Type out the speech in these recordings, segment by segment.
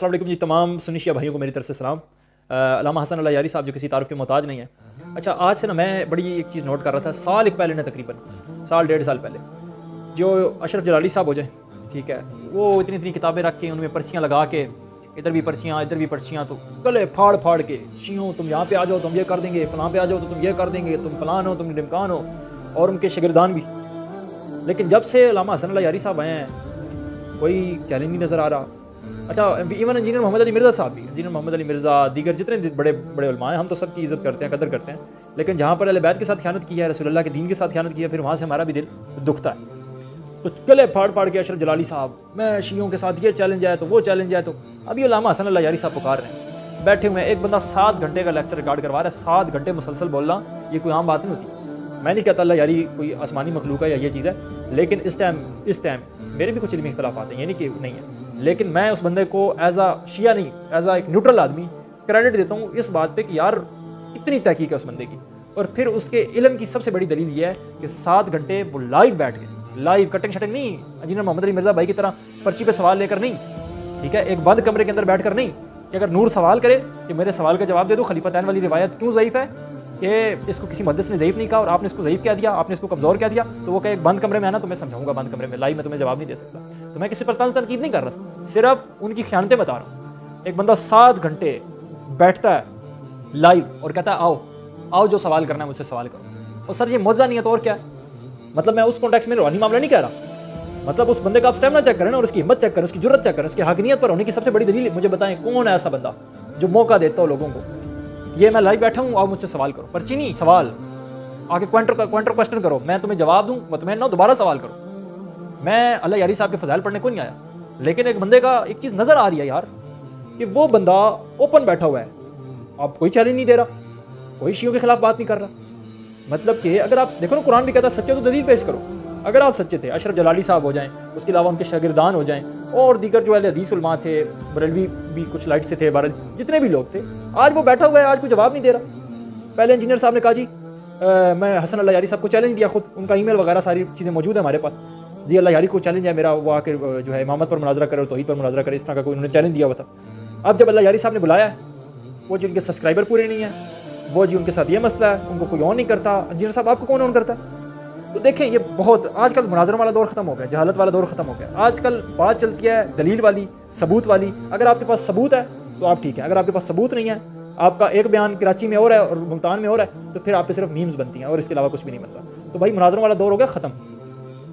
अस्सलाम वालेकुम जी, तमाम सुन्नी शिया भाइयों को मेरी तरफ से सलाम। अल्लामा हसन अल्लाह यारी साहब जो किसी तारुफ के मोहताज नहीं है। अच्छा, आज से ना मैं बड़ी एक चीज़ नोट कर रहा था, साल एक पहले ना, तकरीबन साल डेढ़ साल पहले, जो अशरफ जलाली साहब हो जाए, ठीक है, वो इतनी इतनी किताबें रख के उनमें पर्चियाँ लगा के, इधर भी पर्चियाँ इधर भी पर्चियाँ, तो गले फाड़ फाड़ के, शियों तुम यहाँ पे आ जाओ तुम ये कर देंगे, फलां पे आ जाओ तो तुम ये कर देंगे, तुम फलान हो तुम ढिमकान हो, और उनके शागिर्दान भी। लेकिन जब से अल्लामा हसन अल्लाह यारी साहब आए हैं, कोई चैलेंज नहीं नज़र आ रहा। अच्छा, इवन इंजीनियर मोहम्मद अली मिर्ज़ा साहब भी, इंजीनियर मोहम्मद अली मिर्ज़ा, दीगर जितने बड़े बड़े उलमा हैं, हम तो सबकी इज़्ज़त करते हैं, कदर करते हैं, लेकिन जहाँ पर अहले बैत के साथ ख़यानत की है, रसूलुल्लाह के दीन के साथ ख़यानत की है, फिर वहाँ से हमारा भी दिल दुखता है। तो गले फाड़ फाड़ के अशरफ जलाली साहब, मैं शियों के साथ ये चैलेंज आया तो वो चैलेंज आया, तो अभी अल्लामा हसन अल्लाह यारी साहब पुकार रहे हैं, बैठे हुए हैं, एक बंदा 7 घंटे का लेक्चर रिकॉर्ड करवा रहा है, 7 घंटे मुसलसल बोलना, ये कोई आम बात नहीं होती। मैं नहीं कहता अल्लाह यारी कोई आसमानी मखलूक है या ये चीज़ है, लेकिन इस टाइम मेरे भी कुछ इल्मी इख्तिलाफ़ात हैं, ये नहीं कि नहीं है, लेकिन मैं उस बंदे को एज आ शिया नहीं, एज आ एक न्यूट्रल आदमी क्रेडिट देता हूँ इस बात पे कि यार कितनी तहकीक है उस बंदे की। और फिर उसके इल्म की सबसे बड़ी दलील ये है कि 7 घंटे वो लाइव बैठ गए, लाइव कटिंग शटिंग नहीं, इंजीनियर मोहम्मद अली मिर्ज़ा भाई की तरह पर्ची पे सवाल लेकर नहीं, ठीक है, एक बंद कमरे के अंदर बैठ कर नहीं, कि अगर नूर सवाल करे कि मेरे सवाल का जवाब दे दो, खलीफतैन वाली रिवायत क्यों ज़ईफ़ है, कि इसको किसी मुहद्दिस ने ज़ईफ़ नहीं कहा और आपने इसको ज़ईफ़ क्या दिया, आपने इसको कमज़ोर क्या दिया, तो वो कहे एक बंद कमरे में आना तो मैं समझाऊंगा, बंद कमरे में लाइव में तुम्हें जवाब नहीं दे सकता। तो मैं किसी पर तंज़ तनकीद नहीं कर रहा, सिर्फ उनकी ख़यानतें बता रहा हूँ। एक बंदा 7 घंटे बैठता है लाइव और कहता है आओ आओ जो सवाल करना है मुझसे सवाल करो। और सर ये मौज़ा नहीं है तो और क्या है? मतलब मैं उस कॉन्टेक्स्ट में रूहानी मामला नहीं कह रहा, मतलब उस बंदे का आप स्टैमिना चेक करें और उसकी हिम्मत चेक करें, उसकी जुर्रत चेक करें, उसकी हक़नियत पर होने की सबसे बड़ी दलील मुझे बताएं, कौन है ऐसा बंदा जो मौका देता हो लोगों को, ये मैं लाइव बैठा हूँ और मुझसे सवाल करो, पर्ची नहीं सवाल, आगे क्वेंटर क्वेश्चन करो, मैं तुम्हें जवाब दूँ, मैं तुम्हें ना दोबारा सवाल करो। मैं अल्लाह यारी साहब के फ़ज़ाइल पढ़ने को नहीं आया, लेकिन एक बंदे का एक चीज़ नज़र आ रही है यार, कि वो बंदा ओपन बैठा हुआ है, आप कोई चैलेंज नहीं दे रहा, कोई शियों के खिलाफ बात नहीं कर रहा। मतलब कि अगर आप देखो ना, कुरान भी कहता है सच्चे तो दलील पेश करो। अगर आप सच्चे थे, अशरफ जलाली साहब हो जाएं, उसके अलावा उनके शागिर्दान हो जाएं, और दीगर जो अहले हदीस उलमा थे, बरेलवी भी कुछ लाइट से थे, भारत जितने भी लोग थे, आज वो बैठा हुआ है, आज कोई जवाब नहीं दे रहा। पहले इंजीनियर साहब ने कहा जी मैं हसन अल्लाह यारी साहब को चैलेंज दिया, खुद उनका ईमेल वगैरह सारी चीज़ें मौजूद है हमारे पास, जी अल्लाह यारी को चैलेंज है मेरा, वो आकर जो है इमामत पर मुनाजरा करे और तौहीद पर मुनाजरा करे, इस तरह का कोई उन्होंने चैलेंज दिया हुआ था। अब जब अल्लाह यारी साहब ने बुलाया है, वो जी उनके सब्सक्राइबर पूरे नहीं है, वो जी उनके साथ ये मसला है, उनको कोई ऑन नहीं करता, इंजीनियर साहब आपको कौन ऑन करता है? तो देखें ये बहुत आजकल मुनाजरों वाला दौर ख़त्म हो गया, जहालत वाला दौर ख़त्म हो गया। आजकल बात चलती है दलील वाली, सबूत वाली। अगर आपके पास सबूत है तो आप ठीक है, अगर आपके पास सबूत नहीं है, आपका एक बयान कराची में हो रहा है और मुल्तान में हो रहा है, तो फिर आप पे सिर्फ मीम्स बनती हैं और इसके अलावा कुछ भी नहीं बनता। तो भाई मुनाजरों वाला दौर हो गया ख़त्म,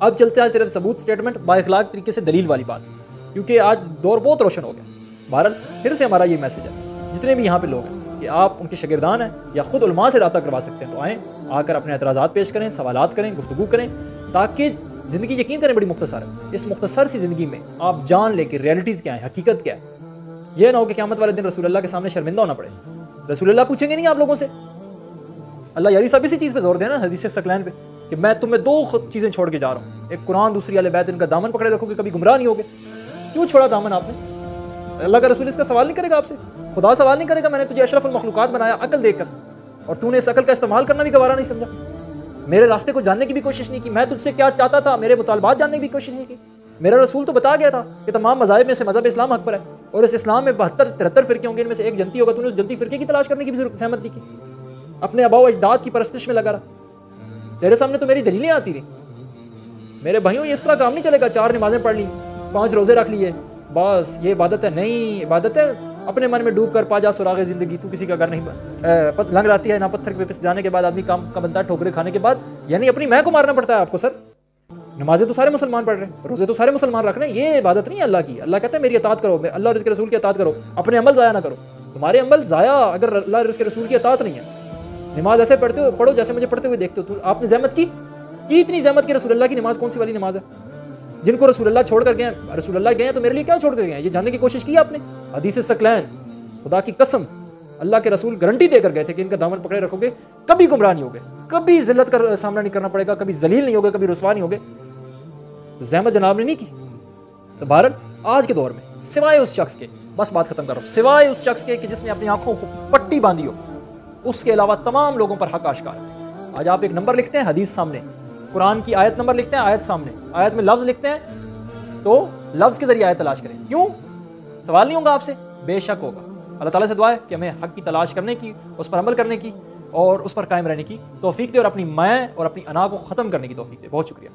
अब चलते हैं सिर्फ सबूत, स्टेटमेंट, बाइखलाक तरीके से दलील वाली बात, क्योंकि आज दौर बहुत रोशन हो गया। बहरहाल फिर से हमारा ये मैसेज है, जितने भी यहाँ पे लोग हैं, कि आप उनके शागिर्दान हैं या खुद उलमा से रब्ता करवा सकते हैं, तो आएँ, आकर अपने एतराज़ात पेश करें, सवालात करें, गुफ्तगू करें, ताकि ज़िंदगी यकीन करें बड़ी मुख्तसर है। इस मुख्तसर सी ज़िंदगी में आप जान लें कि रियलिटीज़ क्या है, हकीकत क्या है। यह ना हो कि क़यामत वाले दिन रसूलुल्लाह के सामने शर्मिंदा होना पड़े। रसूलुल्लाह पूछेंगे नहीं आप लोगों से। अल्लाह यारी साहब इसी चीज़ पे जोर देना हदीस सकलैन पे, कि मैं तुम्हें 2 चीज़ें छोड़ के जा रहा हूँ, एक कुरान, दूसरी अहले बैत, इनका दामन पकड़े रखोगे, कभी गुमराह नहीं होगे। क्यों छोड़ा दामन आपने? अल्लाह का रसूल इसका सवाल नहीं करेगा आपसे, खुदा सवाल नहीं करेगा, मैंने तुझे अशरफुल मखलूकात बनाया अकल देकर, और तूने इस अकल का इस्तेमाल करना भी गवारा नहीं समझा, मेरे रास्ते को जानने की भी कोशिश नहीं की, मैं तुझसे क्या चाहता था, मेरे मुतालबात जानने की भी कोशिश नहीं की। मेरा रसूल तो बता गया था कि तमाम मज़ाहिब में से मज़हब इस्लाम हक पर है, और इस इस्लाम में 72-73 फ़िरके होंगे, इनमें से एक जनती होगा, तूने उस जनती फ़िरके की तलाश करने की भी सहमत नहीं की, अपने आबा व अजदाद की परस्तिश में लगा रहा। तेरे सामने तो मेरी दलीलें आती रही। मेरे भाइयों, ये इस तरह काम नहीं चलेगा, 4 नमाजें पढ़ ली, 5 रोज़े रख लिए, बस ये इबादत है। नहीं, इबादत है अपने मन में डूब कर पा जा सुराग ज़िंदगी, तू किसी का घर नहीं लंग रहती है ना, पत्थर पे पिस जाने के बाद आदमी काम का बनता है, ठोकरे खाने के बाद, यानी अपनी मैं को मारना पड़ता है आपको। सर नमाजें तो सारे मुसलमान पढ़ रहे हैं, रोज़े तो सारे मुसलमान रख रहे हैं, ये इबादत नहीं है अल्लाह की। अल्लाह कहते हैं मेरी इताअत करो, अल्लाह और इसके रसूल की इताअत करो, अपने अमल ज़ाया ना करो। तुम्हारे अमल ज़ाया अगर अल्लाह और इसके रसूल की इताअत नहीं है। नमाज ऐसे पढ़ते हो, पढ़ो जैसे मुझे पढ़ते हुए देखते हो। तो आपने ज़हमत की, इतनी ज़हमत की रसूलुल्लाह की नमाज कौन सी वाली नमाज है जिनको रसूलुल्लाह छोड़ कर गए? रसूलुल्लाह गए तो मेरे लिए क्या छोड़ कर गए? ये जानने की कोशिश की आपने? हदीस सकलैन, खुदा की कसम, अल्लाह के रसूल गारंटी देकर गए थे कि इनका दामन पकड़े रखोगे, कभी गुमराह नहीं होगे, कभी जिल्लत का सामना नहीं करना पड़ेगा, कभी जलील नहीं होगे, कभी रुसवा नहीं होगे। तो ज़हमत जनाब ने नहीं की। तो भारत आज के दौर में सिवाय उस शख्स के, बस बात खत्म करो, सिवाय उस शख्स के कि जिसने अपनी आंखों को पट्टी बांधी हो, उसके अलावा तमाम लोगों पर हक आश्कार है। आज आप एक नंबर लिखते हैं, हदीस सामने, कुरान की आयत नंबर लिखते हैं, आयत सामने, आयत में लफ्ज़ लिखते हैं, तो लफ्ज़ के जरिए आयत तलाश करें। क्यों? सवाल नहीं होगा आपसे? बेशक होगा। अल्लाह ताला से दुआ है कि हमें हक़ की तलाश करने की, उस पर अमल करने की और उस पर कायम रहने की तौफीक दे और अपनी मैं और अपनी अना को ख़त्म करने की तौफीक दे। बहुत शुक्रिया।